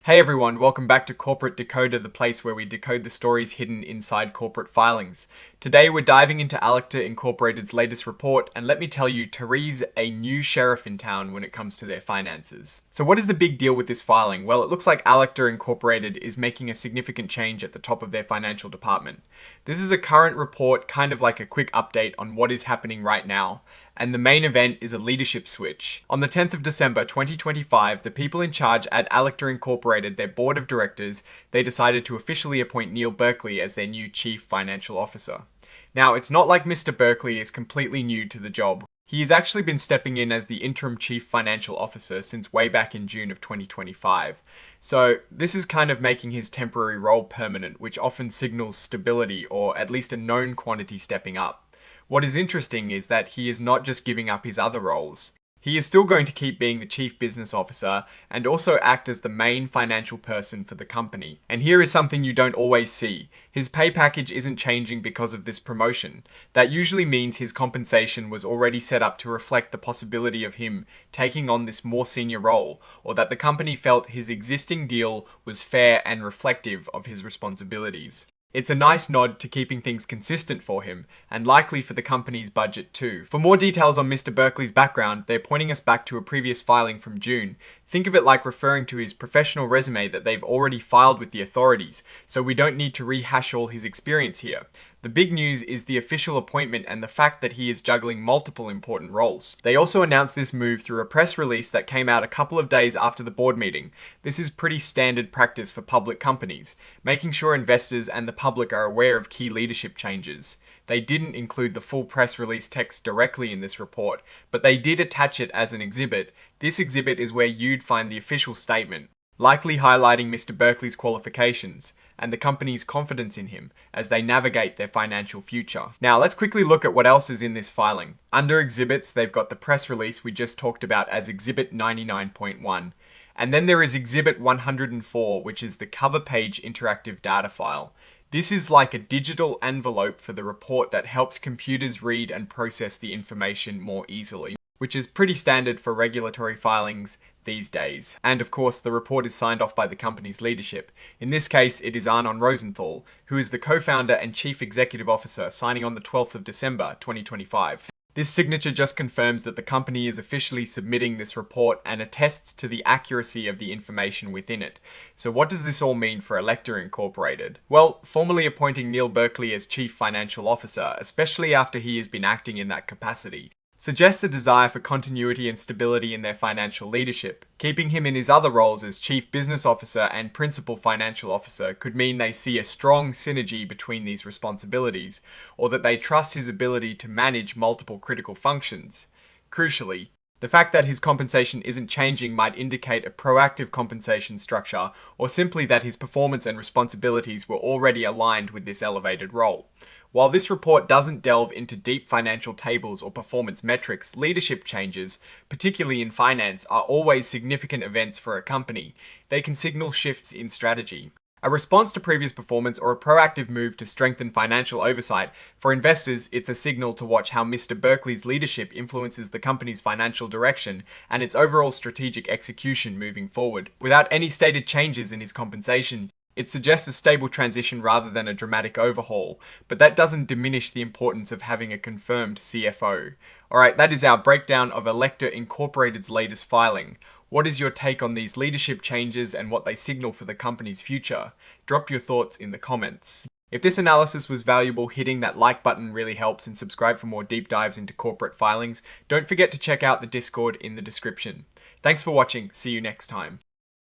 Hey everyone, welcome back to Corporate Decoder, the place where we decode the stories hidden inside corporate filings. Today we're diving into Alector Incorporated's latest report, and let me tell you, Therese a new sheriff in town when it comes to their finances. So what is the big deal with this filing? Well, it looks like Alector Incorporated is making a significant change at the top of their financial department. This is a current report, kind of like a quick update on what is happening right now. And the main event is a leadership switch. On the 10th of December 2025, the people in charge at Alector Incorporated, their board of directors, they decided to officially appoint Neil Berkeley as their new chief financial officer. Now, it's not like Mr. Berkeley is completely new to the job. He has actually been stepping in as the interim chief financial officer since way back in June of 2025. So this is kind of making his temporary role permanent, which often signals stability or at least a known quantity stepping up. What is interesting is that he is not just giving up his other roles. He is still going to keep being the chief business officer and also act as the main financial person for the company. And here is something you don't always see. His pay package isn't changing because of this promotion. That usually means his compensation was already set up to reflect the possibility of him taking on this more senior role, or that the company felt his existing deal was fair and reflective of his responsibilities. It's a nice nod to keeping things consistent for him, and likely for the company's budget too. For more details on Mr. Berkeley's background, they're pointing us back to a previous filing from June. Think of it like referring to his professional resume that they've already filed with the authorities, so we don't need to rehash all his experience here. The big news is the official appointment and the fact that he is juggling multiple important roles. They also announced this move through a press release that came out a couple of days after the board meeting. This is pretty standard practice for public companies, making sure investors and the public are aware of key leadership changes. They didn't include the full press release text directly in this report, but they did attach it as an exhibit. This exhibit is where you'd find the official statement, likely highlighting Mr. Berkeley's qualifications and the company's confidence in him as they navigate their financial future. Now, let's quickly look at what else is in this filing. Under exhibits, they've got the press release we just talked about as Exhibit 99.1. And then there is Exhibit 104, which is the cover page interactive data file. This is like a digital envelope for the report that helps computers read and process the information more easily, which is pretty standard for regulatory filings these days. And of course, the report is signed off by the company's leadership. In this case, it is Arnon Rosenthal, who is the co-founder and chief executive officer, signing on the 12th of December 2025. This signature just confirms that the company is officially submitting this report and attests to the accuracy of the information within it. So what does this all mean for Alector Incorporated? Well, formally appointing Neil Berkeley as chief financial officer, especially after he has been acting in that capacity, suggests a desire for continuity and stability in their financial leadership. Keeping him in his other roles as chief business officer and principal financial officer could mean they see a strong synergy between these responsibilities, or that they trust his ability to manage multiple critical functions. Crucially, the fact that his compensation isn't changing might indicate a proactive compensation structure, or simply that his performance and responsibilities were already aligned with this elevated role. While this report doesn't delve into deep financial tables or performance metrics, leadership changes, particularly in finance, are always significant events for a company. They can signal shifts in strategy, a response to previous performance, or a proactive move to strengthen financial oversight. For investors, it's a signal to watch how Mr. Berkeley's leadership influences the company's financial direction and its overall strategic execution moving forward. Without any stated changes in his compensation, it suggests a stable transition rather than a dramatic overhaul, but that doesn't diminish the importance of having a confirmed CFO. Alright, that is our breakdown of Alector Incorporated's latest filing. What is your take on these leadership changes and what they signal for the company's future? Drop your thoughts in the comments. If this analysis was valuable, hitting that like button really helps, and subscribe for more deep dives into corporate filings. Don't forget to check out the Discord in the description. Thanks for watching, see you next time.